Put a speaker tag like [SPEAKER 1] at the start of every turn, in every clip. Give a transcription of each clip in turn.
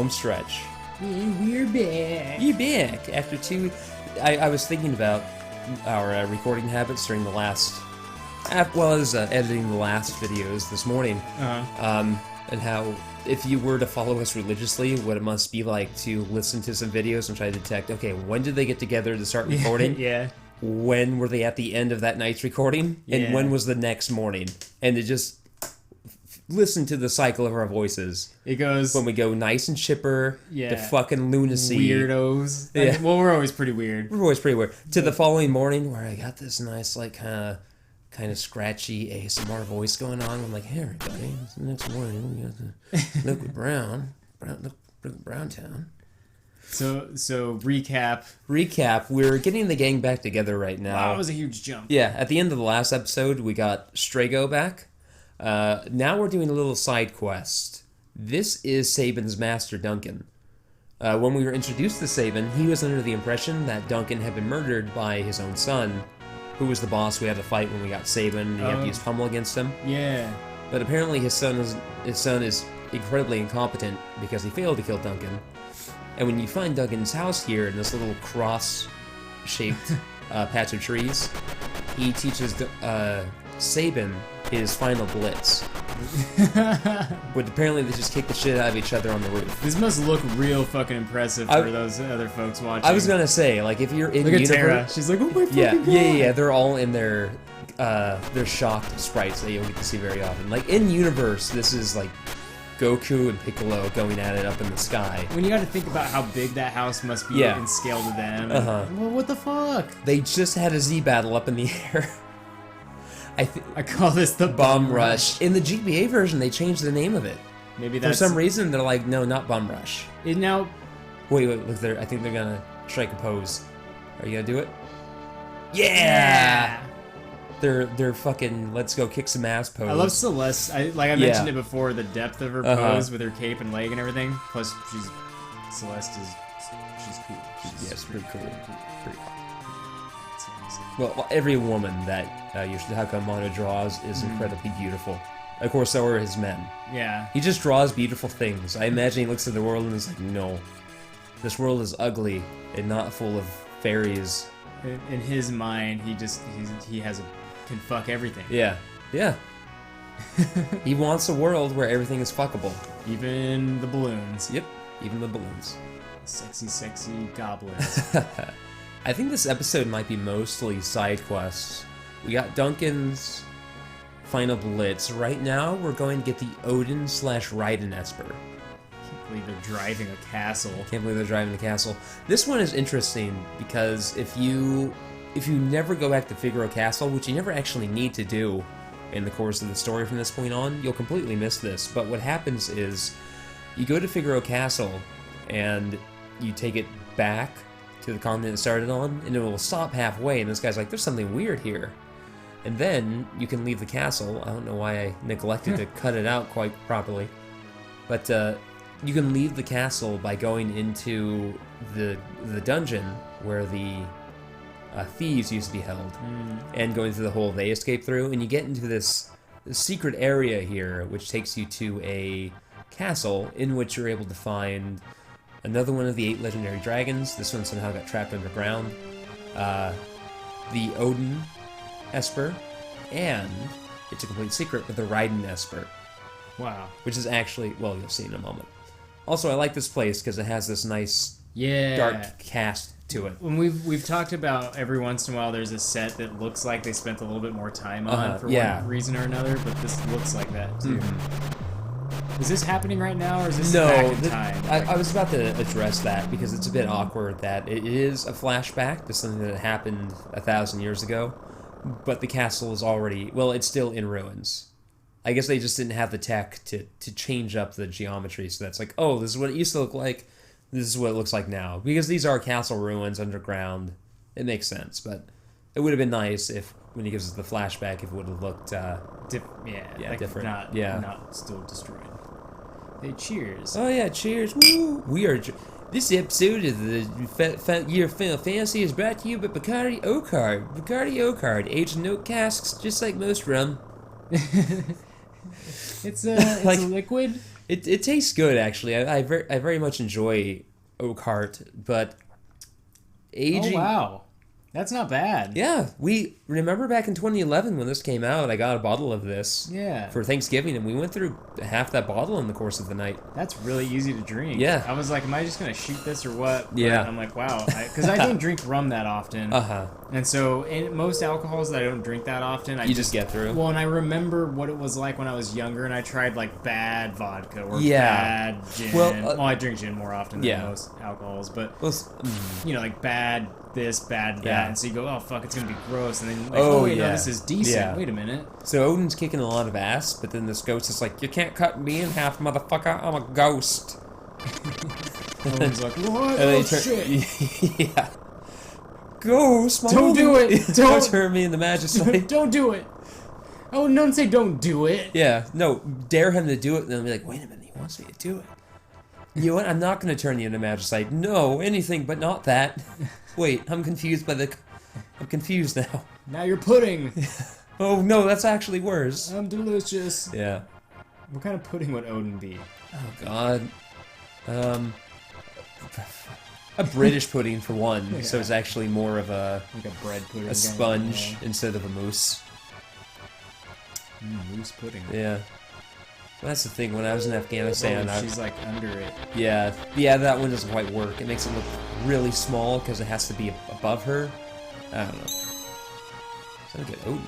[SPEAKER 1] home stretch.
[SPEAKER 2] We're back.
[SPEAKER 1] You're back after 2. I was thinking about our recording habits during the last, as editing the last videos this morning, and how if you were to follow us religiously, what it must be like to listen to some videos and try to detect, okay, when did they get together to start recording?
[SPEAKER 2] Yeah.
[SPEAKER 1] When were they at the end of that night's recording? And
[SPEAKER 2] Yeah.
[SPEAKER 1] when was the next morning? And to just listen to the cycle of our voices.
[SPEAKER 2] It goes
[SPEAKER 1] When we go nice and chipper to fucking lunacy.
[SPEAKER 2] Weirdos.
[SPEAKER 1] Yeah.
[SPEAKER 2] Well, we're always pretty weird.
[SPEAKER 1] We're always pretty weird. To the following morning where I got this nice, like, kind of scratchy ASMR voice going on. I'm like, hey, everybody, it's the next morning. We got the Liquid Brown Town.
[SPEAKER 2] So recap.
[SPEAKER 1] We're getting the gang back together right now.
[SPEAKER 2] Wow, that was a huge jump.
[SPEAKER 1] Yeah, at the end of the last episode, we got Strago back. Now we're doing a little side quest. This is Saban's master, Duncan. When we were introduced to Saban, he was under the impression that Duncan had been murdered by his own son, who was the boss we had to fight when we got Saban. He had to use pummel against him.
[SPEAKER 2] Yeah.
[SPEAKER 1] But apparently his son is incredibly incompetent because he failed to kill Duncan. And when you find Duncan's house here in this little cross-shaped patch of trees, he teaches Saban his final blitz. But apparently they just kick the shit out of each other on the roof.
[SPEAKER 2] This must look real fucking impressive for those other folks watching.
[SPEAKER 1] I was gonna say, like, if you're in
[SPEAKER 2] Look at
[SPEAKER 1] universe,
[SPEAKER 2] Tara. She's like, oh my fucking god.
[SPEAKER 1] Yeah, they're all in their shocked sprites that you don't get to see very often. Like, in universe, this is like Goku and Piccolo going at it up in the sky.
[SPEAKER 2] When you got to think about how big that house must be in scale to them. Well, what the fuck?
[SPEAKER 1] They just had a Z battle up in the air.
[SPEAKER 2] I call this the
[SPEAKER 1] Bum Rush. In the GBA version, they changed the name of it.
[SPEAKER 2] Maybe that's...
[SPEAKER 1] For some reason, they're like, no, not Bum Rush.
[SPEAKER 2] It now...
[SPEAKER 1] Wait, look, I think they're gonna strike a pose. Are you gonna do it? Yeah! They're fucking let's go kick some ass pose.
[SPEAKER 2] I love Celeste. I mentioned it before, the depth of her pose with her cape and leg and everything. Plus, Celeste is... She's cool.
[SPEAKER 1] Yes, pretty cool. Pretty cool. Well, every woman that Yoshihiko Amano draws is incredibly beautiful. Of course, so are his men.
[SPEAKER 2] Yeah.
[SPEAKER 1] He just draws beautiful things. I imagine he looks at the world and is like, no, this world is ugly and not full of fairies.
[SPEAKER 2] In his mind, he can fuck everything.
[SPEAKER 1] Yeah. He wants a world where everything is fuckable.
[SPEAKER 2] Even the balloons.
[SPEAKER 1] Yep, even the balloons.
[SPEAKER 2] Sexy, sexy goblins.
[SPEAKER 1] I think this episode might be mostly side quests. We got Duncan's final blitz. Right now, we're going to get the Odin/Raiden Esper.
[SPEAKER 2] Can't believe they're driving a castle.
[SPEAKER 1] Can't believe they're driving the castle. This one is interesting because if you never go back to Figaro Castle, which you never actually need to do in the course of the story from this point on, you'll completely miss this. But what happens is you go to Figaro Castle and you take it back to the continent it started on, and it will stop halfway, and this guy's like, there's something weird here. And then you can leave the castle. I don't know why I neglected to cut it out quite properly. But you can leave the castle by going into the dungeon where the thieves used to be held, and going through the hole they escaped through, and you get into this secret area here, which takes you to a castle in which you're able to find another one of the 8 legendary dragons. This one somehow got trapped underground. The Odin Esper, and it's a complete secret, but the Raiden Esper.
[SPEAKER 2] Wow.
[SPEAKER 1] Which is actually, well, you'll see in a moment. Also, I like this place because it has this nice dark cast to it.
[SPEAKER 2] When we've talked about every once in a while there's a set that looks like they spent a little bit more time on for one reason or another, but this looks like that too. Is this happening right now, or is this back in time?
[SPEAKER 1] I was about to address that because it's a bit awkward that it is a flashback to something that happened 1,000 years ago, but the castle is already, well, it's still in ruins. I guess they just didn't have the tech to change up the geometry, so that's like, oh, this is what it used to look like, this is what it looks like now. Because these are castle ruins underground, it makes sense, but it would have been nice if, when he gives us the flashback, if it would have looked different.
[SPEAKER 2] Not still destroyed. Hey, cheers.
[SPEAKER 1] Oh yeah, cheers. Woo! This episode of the Year of Final Fantasy is brought to you by Bacardi Ocard. Bacardi Ocard, aged in oak casks, just like most rum.
[SPEAKER 2] It's a
[SPEAKER 1] like,
[SPEAKER 2] liquid.
[SPEAKER 1] It tastes good actually. I very much enjoy Oak Heart, but aging.
[SPEAKER 2] Oh wow, that's not bad.
[SPEAKER 1] Yeah, we remember back in 2011 when this came out. I got a bottle of this.
[SPEAKER 2] Yeah.
[SPEAKER 1] For Thanksgiving, and we went through half that bottle in the course of the night.
[SPEAKER 2] That's really easy to drink.
[SPEAKER 1] Yeah.
[SPEAKER 2] I was like, am I just gonna shoot this or what? But
[SPEAKER 1] yeah.
[SPEAKER 2] I'm like, wow, because I don't drink rum that often. And so in most alcohols that I don't drink that often, I
[SPEAKER 1] just get through.
[SPEAKER 2] Well, and I remember what it was like when I was younger, and I tried like bad vodka or bad gin. Well, I drink gin more often than most alcohols, but you know, like bad this, bad that, and so you go, oh fuck, it's gonna be gross, and then like, no, this is decent.
[SPEAKER 1] Yeah.
[SPEAKER 2] Wait a minute.
[SPEAKER 1] So Odin's kicking a lot of ass, but then this ghost is like, you can't cut me in half, motherfucker. I'm a ghost.
[SPEAKER 2] Odin's like, what? Oh shit.
[SPEAKER 1] Yeah. Ghost,
[SPEAKER 2] don't do it.
[SPEAKER 1] Don't turn me in the magicite.
[SPEAKER 2] Don't do it. Oh, don't say don't do it.
[SPEAKER 1] Yeah, no, dare him to do it, and then be like, wait a minute, he wants me to do it. You know what? I'm not going to turn you into magicite. No, anything but not that. Wait, I'm confused by the... I'm confused now.
[SPEAKER 2] Now you're pudding.
[SPEAKER 1] Oh, no, that's actually worse.
[SPEAKER 2] I'm delicious.
[SPEAKER 1] Yeah.
[SPEAKER 2] What kind of pudding would Odin be?
[SPEAKER 1] Oh, God. A British pudding, for one, so it's actually more of a...
[SPEAKER 2] Like a bread pudding.
[SPEAKER 1] A sponge instead of a mousse.
[SPEAKER 2] Mousse pudding.
[SPEAKER 1] Yeah. Well, that's the thing, when I was in Afghanistan...
[SPEAKER 2] she's like under it.
[SPEAKER 1] Yeah, that one doesn't quite work. It makes it look really small because it has to be above her. I don't know. So I get Odin.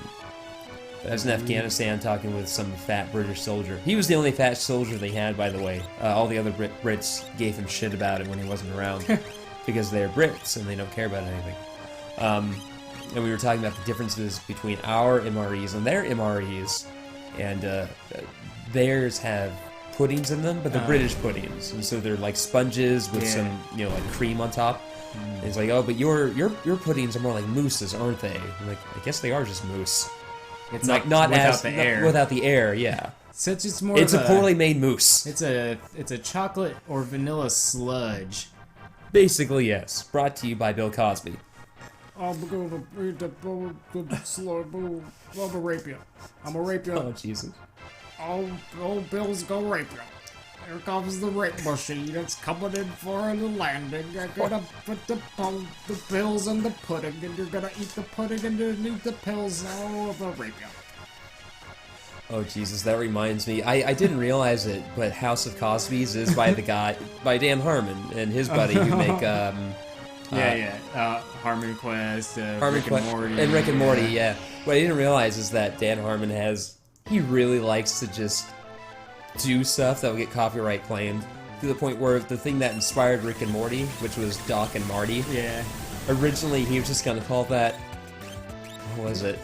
[SPEAKER 1] I was in Afghanistan talking with some fat British soldier. He was the only fat soldier they had, by the way. All the other Brits gave him shit about it when he wasn't around. Because they're Brits and they don't care about anything. And we were talking about the differences between our MREs and their MREs. And theirs have puddings in them, but they're British puddings. And so they're like sponges with some, you know, like cream on top. And it's like, oh, but your puddings are more like mousses, aren't they? I'm like, I guess they are just mousse.
[SPEAKER 2] It's like not without the air.
[SPEAKER 1] Without the air, yeah.
[SPEAKER 2] So it's more.
[SPEAKER 1] It's a poorly made mousse.
[SPEAKER 2] It's a chocolate or vanilla sludge.
[SPEAKER 1] Basically, yes. Brought to you by Bill Cosby.
[SPEAKER 2] I'm a rape you. I'm a rape you.
[SPEAKER 1] Oh, Jesus.
[SPEAKER 2] Oh, Bill's gonna rape you. Here comes the rape machine. It's coming in for the landing. You're gonna put the pills in the pudding, and you're gonna eat the pudding underneath the pills. Oh, the rape you.
[SPEAKER 1] Oh, Jesus, that reminds me. I didn't realize it, but House of Cosby's is by Dan Harmon and his buddy who make,
[SPEAKER 2] Harmon Quest,
[SPEAKER 1] Rick and Morty. And Rick and Morty, yeah. What I didn't realize is that Dan Harmon he really likes to just do stuff that will get copyright claimed, to the point where the thing that inspired Rick and Morty, which was Doc and Marty, originally he was just gonna call that, what was it?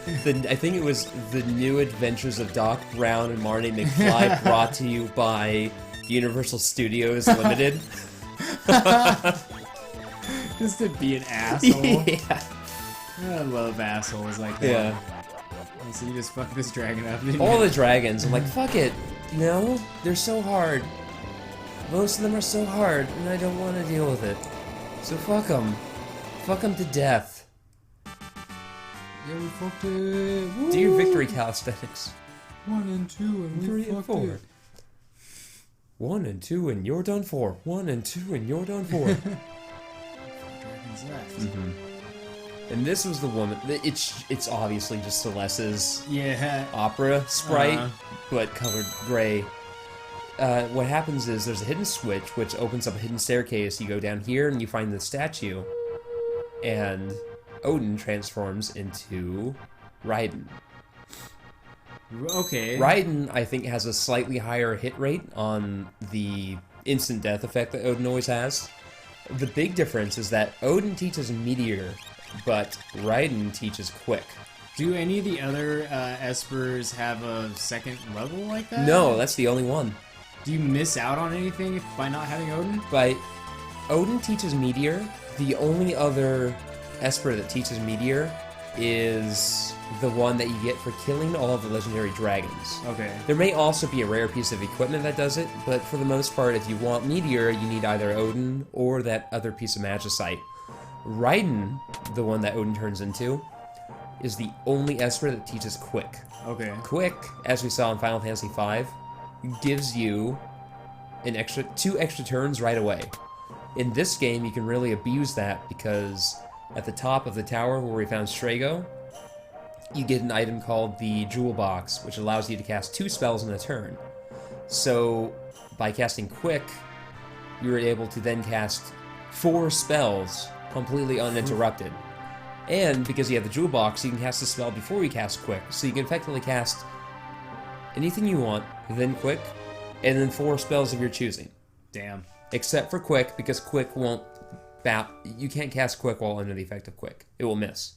[SPEAKER 1] I think it was The New Adventures of Doc Brown and Marty McFly, brought to you by Universal Studios Limited.
[SPEAKER 2] Just to be an asshole.
[SPEAKER 1] Yeah.
[SPEAKER 2] I love assholes like that.
[SPEAKER 1] Yeah.
[SPEAKER 2] So you just fuck this dragon up.
[SPEAKER 1] All the dragons. I'm like, fuck it. No, they're so hard. Most of them are so hard, and I don't want to deal with it. So fuck them. Fuck them to death.
[SPEAKER 2] Yeah, we fucked it. Woo!
[SPEAKER 1] Do your victory calisthenics.
[SPEAKER 2] 1 and 2 and
[SPEAKER 1] 3 and 4. 1 and 2 and you're done for. 1 and 2 and you're done for.
[SPEAKER 2] Dragons left.
[SPEAKER 1] And this was the woman. It's obviously just Celeste's opera sprite, but colored gray. What happens is there's a hidden switch which opens up a hidden staircase. You go down here and you find the statue, and Odin transforms into Raiden.
[SPEAKER 2] Okay.
[SPEAKER 1] Raiden, I think, has a slightly higher hit rate on the instant death effect that Odin always has. The big difference is that Odin teaches Meteor, but Raiden teaches Quick.
[SPEAKER 2] Do any of the other Espers have a second level like that?
[SPEAKER 1] No, that's the only one.
[SPEAKER 2] Do you miss out on anything by not having Odin?
[SPEAKER 1] Odin teaches Meteor. The only other Esper that teaches Meteor is the one that you get for killing all of the legendary dragons.
[SPEAKER 2] Okay.
[SPEAKER 1] There may also be a rare piece of equipment that does it, but for the most part, if you want Meteor, you need either Odin or that other piece of magicite. Raiden, the one that Odin turns into, is the only Esper that teaches Quick.
[SPEAKER 2] Okay.
[SPEAKER 1] Quick, as we saw in Final Fantasy V, gives you two extra turns right away. In this game, you can really abuse that because at the top of the tower where we found Strago, you get an item called the Jewel Box, which allows you to cast 2 spells in a turn. So, by casting Quick, you're able to then cast 4 spells completely uninterrupted. And because you have the Jewel Box, you can cast a spell before you cast Quick. So you can effectively cast anything you want, then Quick, and then 4 spells of your choosing.
[SPEAKER 2] Damn.
[SPEAKER 1] Except for Quick, because Quick won't... You can't cast Quick while under the effect of Quick. It will miss.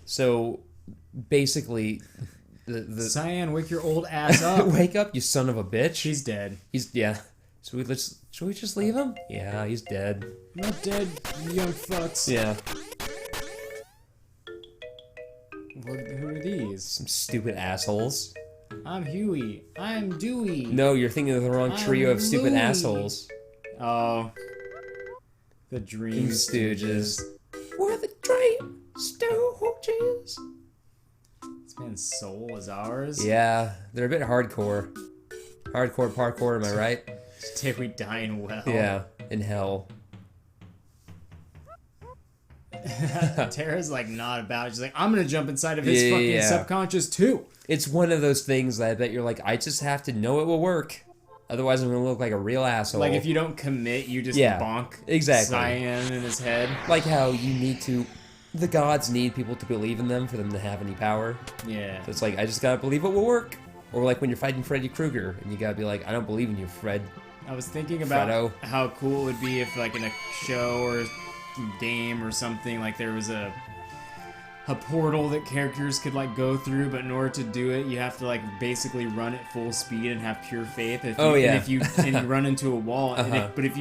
[SPEAKER 1] So... basically, the
[SPEAKER 2] Cyan, wake your old ass up.
[SPEAKER 1] Wake up, you son of a bitch.
[SPEAKER 2] He's dead.
[SPEAKER 1] Yeah. Should we just leave him? Yeah, he's dead.
[SPEAKER 2] Not dead, you young fucks.
[SPEAKER 1] Yeah.
[SPEAKER 2] Who are these?
[SPEAKER 1] Some stupid assholes.
[SPEAKER 2] I'm Huey. I'm Dewey.
[SPEAKER 1] No, you're thinking of the wrong trio of stupid assholes.
[SPEAKER 2] Oh. The Dream Stooges.
[SPEAKER 1] We're the Dream Stooges.
[SPEAKER 2] This man's soul is ours.
[SPEAKER 1] Yeah, they're a bit hardcore. Hardcore parkour, am I right?
[SPEAKER 2] Did we die in well?
[SPEAKER 1] Yeah, in hell.
[SPEAKER 2] Tara's like not about it. She's like, I'm gonna jump inside of his fucking subconscious too.
[SPEAKER 1] It's one of those things that I bet you're like, I just have to know it will work. Otherwise I'm gonna look like a real asshole.
[SPEAKER 2] Like if you don't commit, you just bonk Cyan in his head.
[SPEAKER 1] Like how you need to... The gods need people to believe in them for them to have any power.
[SPEAKER 2] Yeah.
[SPEAKER 1] So it's like, I just gotta believe it will work. Or like when you're fighting Freddy Krueger, and you gotta be like, I don't believe in you, Fred.
[SPEAKER 2] I was thinking about how cool it would be if like in a show or game or something, like there was a portal that characters could like go through, but in order to do it, you have to like basically run at full speed and have pure faith. And if you run into a wall, but if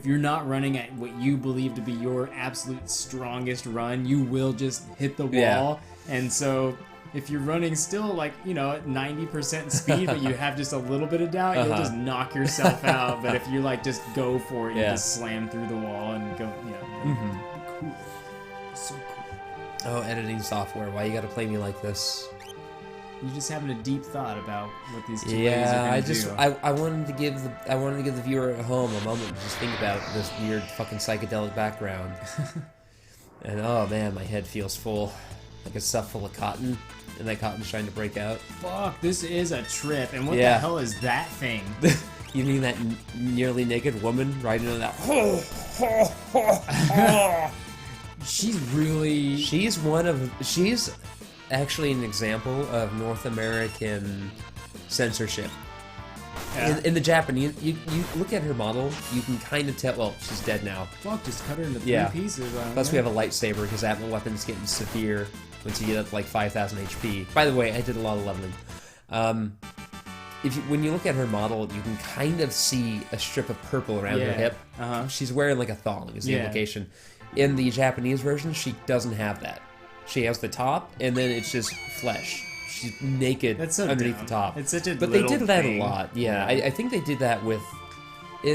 [SPEAKER 2] you're not running at what you believe to be your absolute strongest run, you will just hit the wall. And so if you're running still like, you know, at 90% speed, but you have just a little bit of doubt, you'll just knock yourself out. But if you like just go for it, you just slam through the wall and go, cool. So cool.
[SPEAKER 1] Oh, editing software, why you gotta play me like this?
[SPEAKER 2] You're just having a deep thought about what these two ladies are gonna do.
[SPEAKER 1] I wanted to give the viewer at home a moment to just think about this weird fucking psychedelic background. And oh man, my head feels full. Like a stuff full of cotton, and that cotton's trying to break out.
[SPEAKER 2] Fuck, this is a trip, and what the hell is that thing?
[SPEAKER 1] You mean that nearly naked woman riding on that? She's actually an example of North American censorship. Yeah. In the Japanese, you look at her model, you can kind of tell. Well, she's dead now.
[SPEAKER 2] Fuck, just cut her into 3 pieces.
[SPEAKER 1] Plus, we have a lightsaber because that weapon's getting severe once you get up to like 5,000 HP. By the way, I did a lot of leveling. When you look at her model, you can kind of see a strip of purple around her hip. She's wearing like a thong, is the implication. In the Japanese version, she doesn't have that. She has the top, and then it's just flesh. She's naked underneath the top.
[SPEAKER 2] It's such a
[SPEAKER 1] But they did that a lot. Yeah, I think they did that with... I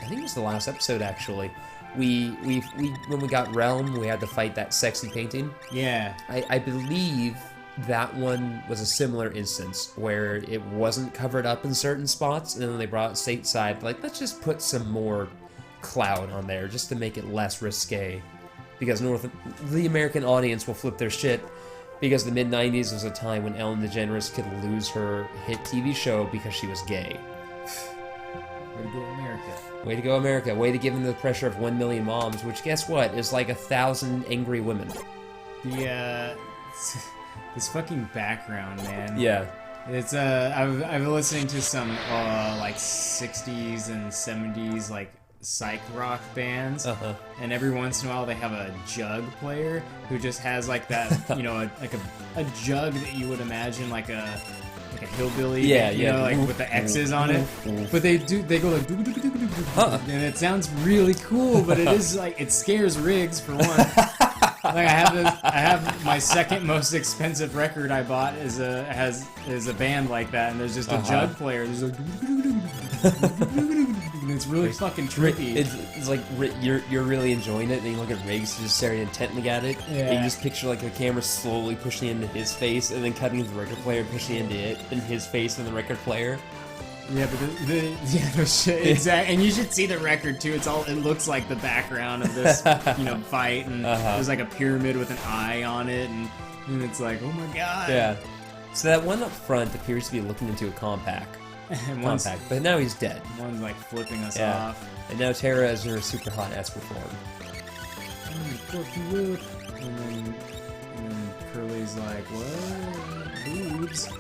[SPEAKER 1] think it was the last episode, actually. When we got Realm, we had to fight that sexy painting.
[SPEAKER 2] Yeah.
[SPEAKER 1] I believe that one was a similar instance where it wasn't covered up in certain spots, and then they brought it stateside. Like, let's just put some more cloud on there just to make it less risque. Because the American audience will flip their shit. Because the mid-90s was a time when Ellen DeGeneres could lose her hit TV show because she was gay.
[SPEAKER 2] Way to go, America.
[SPEAKER 1] Way to go, America. Way to give them the pressure of 1 million moms, which, guess what, is like 1,000 angry women.
[SPEAKER 2] This fucking background, man.
[SPEAKER 1] Yeah.
[SPEAKER 2] It's, I've been listening to some, like, 60s and 70s, like, psych rock bands, and every once in a while they have a jug player who just has like that, you know, a jug that you would imagine like a hillbilly, you know, like with the X's on it. But they go like, and it sounds really cool, but it is like, it scares Riggs for one. Like I have my second most expensive record I bought is a band like that, and there's just a jug player. There's like And it's really fucking trippy.
[SPEAKER 1] It's like you're really enjoying it, and you look at Riggs just staring intently at it.
[SPEAKER 2] Yeah.
[SPEAKER 1] And you just picture like the camera slowly pushing into his face, and then cutting to the record player, pushing into it, and his face and the record player.
[SPEAKER 2] Yeah, but no shit, exactly. And you should see the record too. It looks like the background of this, fight, and there's like a pyramid with an eye on it, and it's like, oh my god.
[SPEAKER 1] Yeah. So that one up front appears to be looking into a compact, but now he's dead.
[SPEAKER 2] One's like flipping us off.
[SPEAKER 1] And now Terra is in her super hot Esper form.
[SPEAKER 2] And then Curly's like, what? Boobs.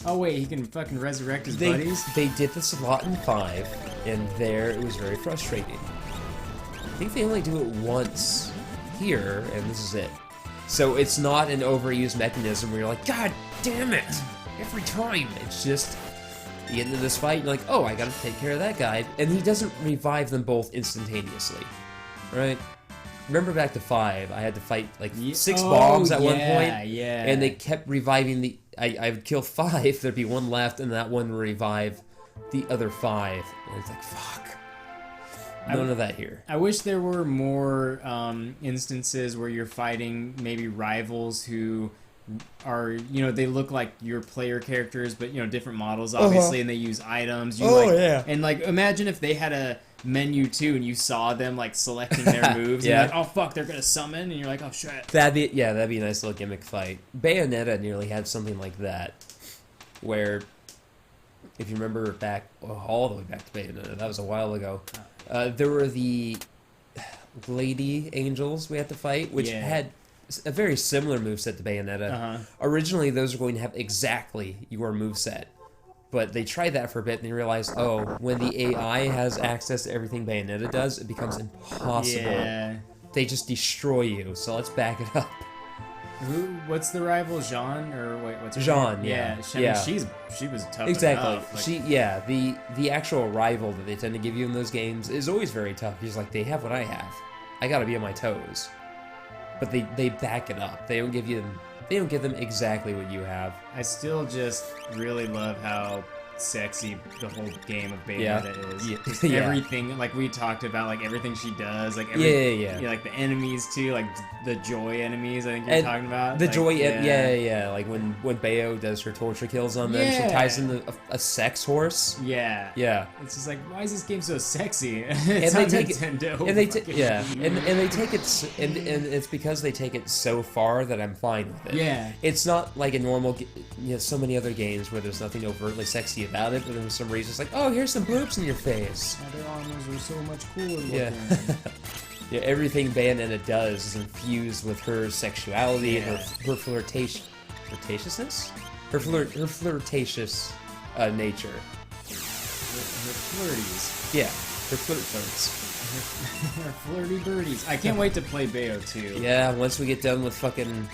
[SPEAKER 2] Oh wait, he can fucking resurrect his buddies?
[SPEAKER 1] They did this a lot in 5, and there it was very frustrating. I think they only do it once here, and this is it. So it's not an overused mechanism where you're like, God damn it! Every time! It's just, you get into this fight, and you're like, oh, I gotta take care of that guy. And he doesn't revive them both instantaneously. Right? Remember back to 5, I had to fight like 6 bombs at one point, and they kept reviving I would kill 5, there'd be one left, and that one would revive the other 5. And it's like, fuck. None of that here.
[SPEAKER 2] I wish there were more instances where you're fighting maybe rivals who are, they look like your player characters, but, different models, obviously, and they use items. And, like, imagine if they had a menu, too, and you saw them, like, selecting their moves, and you're like, oh, fuck, they're gonna summon, and you're like, oh, shit.
[SPEAKER 1] That'd be a nice little gimmick fight. Bayonetta nearly had something like that, where, if you remember back, all the way back to Bayonetta, that was a while ago, there were the Lady Angels we had to fight, which had a very similar moveset to Bayonetta. Originally, those were going to have exactly your moveset. But they tried that for a bit, and they realized, oh, when the AI has access to everything Bayonetta does, it becomes impossible. Yeah. They just destroy you, so let's back it up.
[SPEAKER 2] What's the rival, Jean? Or wait, what's her
[SPEAKER 1] Jean,
[SPEAKER 2] name?
[SPEAKER 1] Yeah.
[SPEAKER 2] She was tough
[SPEAKER 1] exactly.
[SPEAKER 2] enough. Like,
[SPEAKER 1] The actual rival that they tend to give you in those games is always very tough. He's like, they have what I have. I gotta be on my toes. But they back it up. They don't give them exactly what you have.
[SPEAKER 2] I still just really love how sexy the whole game of Bayonetta is. Just everything, like we talked about, like everything she does, like like the enemies too, like the joy enemies. I think you're talking about
[SPEAKER 1] the
[SPEAKER 2] like,
[SPEAKER 1] joy. Like when Bayo does her torture kills on them, she ties in a sex horse.
[SPEAKER 2] Yeah. It's just like, why is this game so sexy? It's
[SPEAKER 1] and
[SPEAKER 2] on Nintendo.
[SPEAKER 1] And they take it, and it's because they take it so far that I'm fine with it.
[SPEAKER 2] Yeah.
[SPEAKER 1] It's not like a normal, so many other games where there's nothing overtly sexy about it, but for some reason it's like, oh, here's some boobs in your face.
[SPEAKER 2] Their armors are so much cooler looking.
[SPEAKER 1] Yeah, everything Bayonetta does is infused with her sexuality and her flirtatiousness? Her flirtatious nature.
[SPEAKER 2] Her flirties.
[SPEAKER 1] Yeah, her flirts.
[SPEAKER 2] Her flirty birdies. I can't wait to play Bayo 2.
[SPEAKER 1] Yeah, once we get done with fucking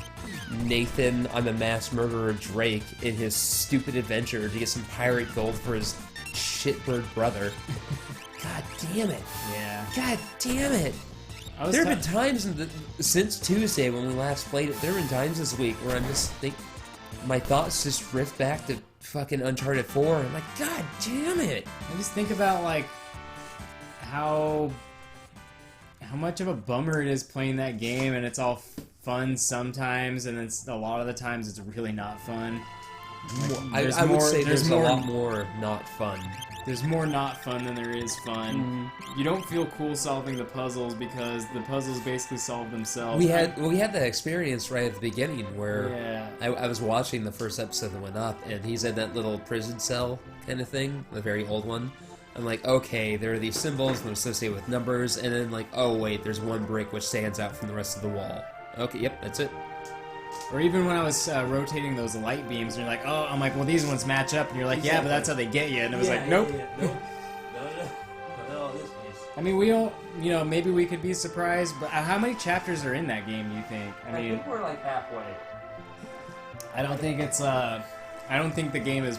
[SPEAKER 1] Nathan, I'm a mass murderer Drake in his stupid adventure to get some pirate gold for his shitbird brother. God damn it.
[SPEAKER 2] Yeah.
[SPEAKER 1] God damn it. There have been times since Tuesday when we last played it, there have been times this week where I'm just my thoughts just drift back to fucking Uncharted 4. I'm like, God damn it.
[SPEAKER 2] I just think about, like, how much of a bummer it is playing that game, and it's all fun sometimes, and it's a lot of the times it's really not fun.
[SPEAKER 1] Like, I would say there's a lot more not fun.
[SPEAKER 2] There's more not fun than there is fun. You don't feel cool solving the puzzles because the puzzles basically solve themselves.
[SPEAKER 1] We had that experience right at the beginning where I was watching the first episode that went up, and he's in that little prison cell kind of thing, the very old one. I'm like, okay, there are these symbols that are associated with numbers, and then like, oh wait, there's one brick which stands out from the rest of the wall. Okay, yep, that's it.
[SPEAKER 2] Or even when I was rotating those light beams, and you're like, oh, I'm like, well, these ones match up, and you're like, yeah, but that's how they get you, and it was like, nope.
[SPEAKER 1] No,
[SPEAKER 2] I mean, we don't, maybe we could be surprised, but how many chapters are in that game, you think?
[SPEAKER 1] I think we're like halfway.
[SPEAKER 2] I don't think it's, I don't think the game is,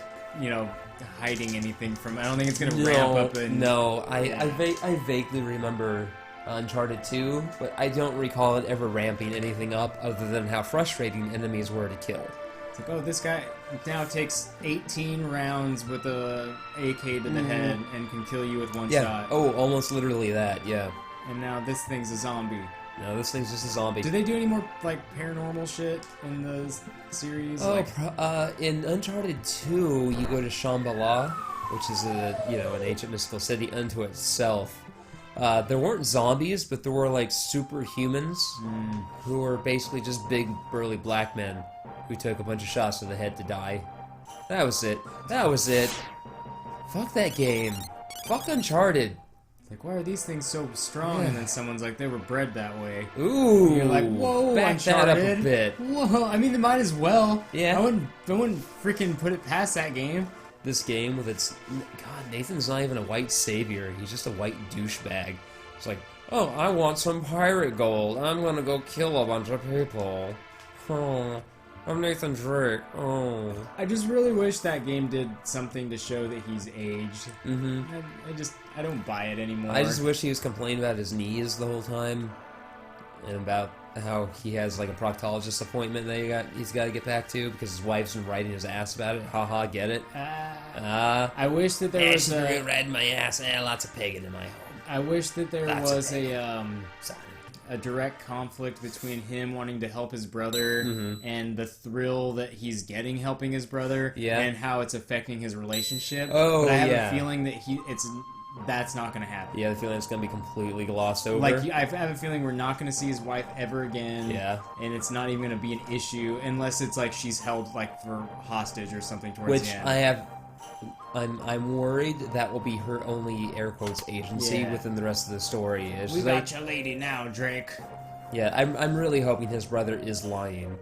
[SPEAKER 2] hiding anything from. I don't think it's gonna ramp up.
[SPEAKER 1] I vaguely remember Uncharted 2, but I don't recall it ever ramping anything up other than how frustrating enemies were to kill.
[SPEAKER 2] It's like, oh, this guy now takes 18 rounds with a AK to the head and can kill you with one shot.
[SPEAKER 1] Oh, almost literally that, yeah.
[SPEAKER 2] And now this thing's a zombie.
[SPEAKER 1] No, this thing's just a zombie.
[SPEAKER 2] Do they do any more, like, paranormal shit in the series?
[SPEAKER 1] Oh, in Uncharted 2, you go to Shambhala, which is an ancient mystical city unto itself. There weren't zombies, but there were, like, superhumans who were basically just big, burly black men who took a bunch of shots to the head to die. That was it. That was it. Fuck that game. Fuck Uncharted.
[SPEAKER 2] Like, why are these things so strong? And then someone's like, they were bred that way.
[SPEAKER 1] Ooh.
[SPEAKER 2] And you're like, whoa,
[SPEAKER 1] back
[SPEAKER 2] Uncharted.
[SPEAKER 1] that up a bit.
[SPEAKER 2] Whoa, I mean, they might as well.
[SPEAKER 1] Yeah.
[SPEAKER 2] I wouldn't freaking put it past that game.
[SPEAKER 1] This game with its... God, Nathan's not even a white savior. He's just a white douchebag. It's like, oh, I want some pirate gold. I'm gonna go kill a bunch of people. Oh, I'm Nathan Drake. Oh.
[SPEAKER 2] I just really wish that game did something to show that he's aged.
[SPEAKER 1] Mm-hmm.
[SPEAKER 2] I don't buy it anymore.
[SPEAKER 1] I just wish he was complaining about his knees the whole time. And about how he has, like, a proctologist appointment that he's got to get back to because his wife's been writing his ass about it. Haha, get it?
[SPEAKER 2] I wish that there was
[SPEAKER 1] a... red my ass. Lots of pagan in my home.
[SPEAKER 2] I wish that there was a direct conflict between him wanting to help his brother and the thrill that he's getting helping his brother and how it's affecting his relationship.
[SPEAKER 1] Oh,
[SPEAKER 2] but I have a feeling that that's not going to happen.
[SPEAKER 1] Yeah, the feeling it's going to be completely glossed over.
[SPEAKER 2] Like, I have a feeling we're not going to see his wife ever again.
[SPEAKER 1] Yeah.
[SPEAKER 2] And it's not even going to be an issue unless it's like she's held, like, for hostage or something towards the end.
[SPEAKER 1] I'm worried that will be her only, air quotes, agency within the rest of the story.
[SPEAKER 2] We got your lady now, Drake.
[SPEAKER 1] Yeah, I'm really hoping his brother is lying.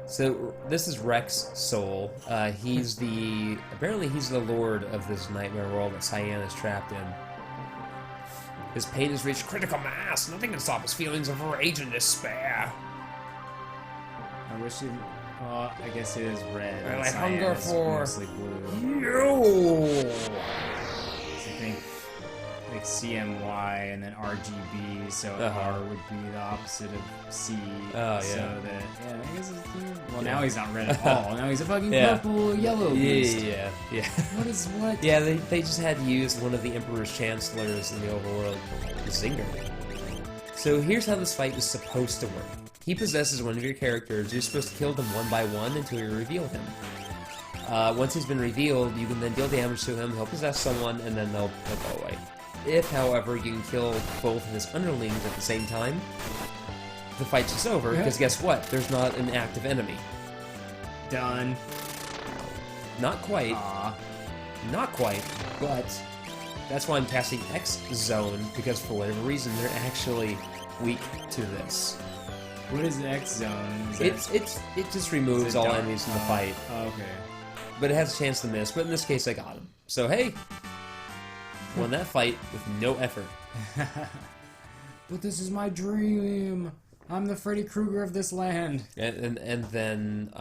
[SPEAKER 1] So, this is Rex Soul. Apparently he's the lord of this nightmare world that Cyan is trapped in. His pain has reached critical mass. Nothing can stop his feelings of rage and despair.
[SPEAKER 2] I wish it... Well, I guess it is red.
[SPEAKER 1] And I hunger for...
[SPEAKER 2] mostly blue.
[SPEAKER 1] You!
[SPEAKER 2] So I think, like, CMY and then RGB, so R would be the opposite of C. Oh, yeah. So that, I guess it's... Well, now he's not red at all. Now he's a fucking purple, yellow beast.
[SPEAKER 1] Yeah.
[SPEAKER 2] What?
[SPEAKER 1] Yeah, they just had to use one of the Emperor's Chancellors in the overworld, Zinger. So here's how this fight is supposed to work. He possesses one of your characters. You're supposed to kill them one by one until you reveal him. Once he's been revealed, you can then deal damage to him, he'll possess someone, and then they'll go away. If, however, you can kill both of his underlings at the same time, the fight's just over, because guess what? There's not an active enemy.
[SPEAKER 2] Done.
[SPEAKER 1] Not quite. Not quite, but that's why I'm casting X Zone, because for whatever reason, they're actually weak to this.
[SPEAKER 2] What is the X Zone?
[SPEAKER 1] It just removes all enemies from the fight.
[SPEAKER 2] Oh, okay.
[SPEAKER 1] But it has a chance to miss, but in this case I got him. So hey, won that fight with no effort.
[SPEAKER 2] But this is my dream. I'm the Freddy Krueger of this land.
[SPEAKER 1] And then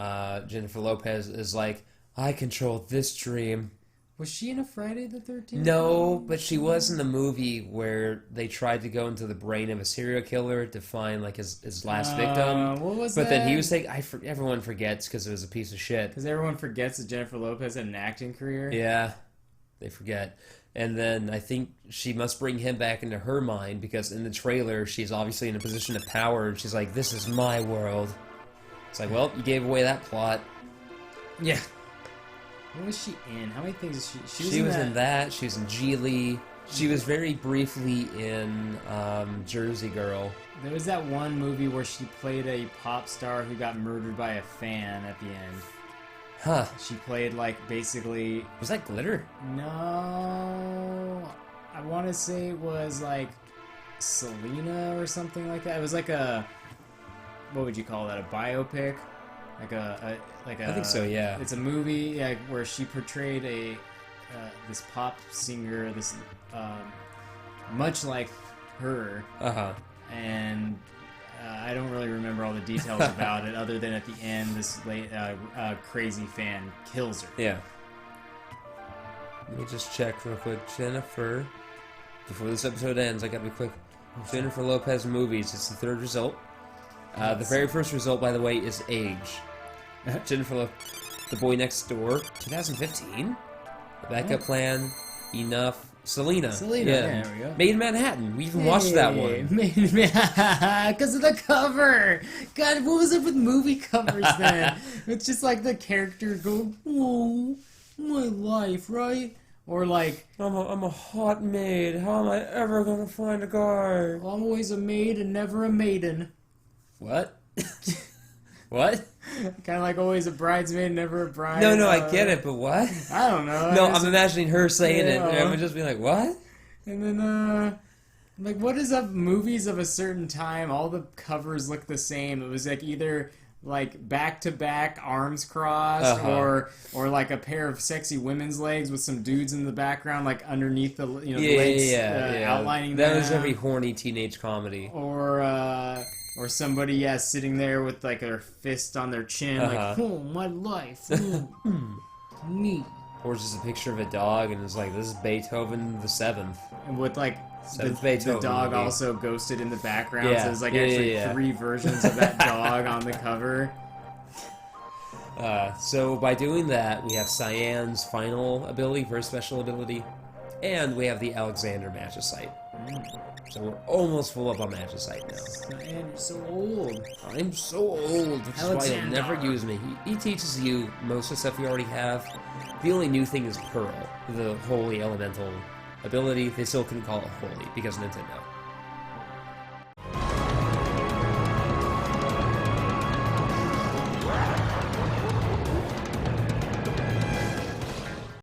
[SPEAKER 1] Jennifer Lopez is like, I control this dream.
[SPEAKER 2] Was she in a Friday the 13th?
[SPEAKER 1] No, but she was in the movie where they tried to go into the brain of a serial killer to find like his last victim.
[SPEAKER 2] What was that?
[SPEAKER 1] But then he was taking... everyone forgets because it was a piece of shit.
[SPEAKER 2] Because everyone forgets that Jennifer Lopez had an acting career?
[SPEAKER 1] Yeah, they forget. And then I think she must bring him back into her mind because in the trailer she's obviously in a position of power and she's like, this is my world. It's like, well, you gave away that plot.
[SPEAKER 2] Yeah. What was she in? How many things is she?
[SPEAKER 1] She was in that. She was in Geely. She was very briefly in Jersey Girl.
[SPEAKER 2] There was that one movie where she played a pop star who got murdered by a fan at the end.
[SPEAKER 1] Huh.
[SPEAKER 2] She played, like, basically...
[SPEAKER 1] Was that Glitter?
[SPEAKER 2] No. I want to say it was, like, Selena or something like that. It was like a... What would you call that? A biopic? I
[SPEAKER 1] think so, yeah.
[SPEAKER 2] It's a movie where she portrayed this pop singer, much like her. And I don't really remember all the details about it, other than at the end, this crazy fan kills her.
[SPEAKER 1] Yeah. Let me just check real quick. Jennifer, before this episode ends, I gotta be quick. Jennifer Lopez movies. It's the third result. The very first result, by the way, is age. Jennifer Lopez. The Boy Next Door, 2015. The Backup Plan, Enough. Selena.
[SPEAKER 2] Yeah, there we go.
[SPEAKER 1] Made in Manhattan. We even watched that one.
[SPEAKER 2] Because of the cover. God, what was up with movie covers then? It's just like the character go, oh, my life, right? Or like,
[SPEAKER 1] I'm a hot maid. How am I ever gonna find a guy?
[SPEAKER 2] I'm always a maid and never a maiden.
[SPEAKER 1] What? What?
[SPEAKER 2] Kind of like always a bridesmaid, never a bride.
[SPEAKER 1] No, I get it, but what?
[SPEAKER 2] I don't know.
[SPEAKER 1] No, I'm imagining her saying it, and I'm just being like, what?
[SPEAKER 2] And then, like, what is up? Movies of a certain time, all the covers look the same. It was like either like back to back, arms crossed, or like a pair of sexy women's legs with some dudes in the background, like underneath the the legs, outlining
[SPEAKER 1] that was every horny teenage comedy.
[SPEAKER 2] Or somebody, sitting there with like their fist on their chin, like, oh, my life, me.
[SPEAKER 1] Or just a picture of a dog, and it's like, this is Beethoven the Seventh.
[SPEAKER 2] And with like the dog also ghosted in the background, so there's like actually 3 versions of that dog on the cover.
[SPEAKER 1] So by doing that, we have Cyan's final ability, first special ability, and we have the Alexander Magicite. So we're almost full up on Magicite now.
[SPEAKER 2] Man, you're so old.
[SPEAKER 1] I'm so old, which is why he'll never use me. He teaches you most of the stuff you already have. The only new thing is Pearl, the Holy Elemental ability. They still couldn't call it Holy because Nintendo.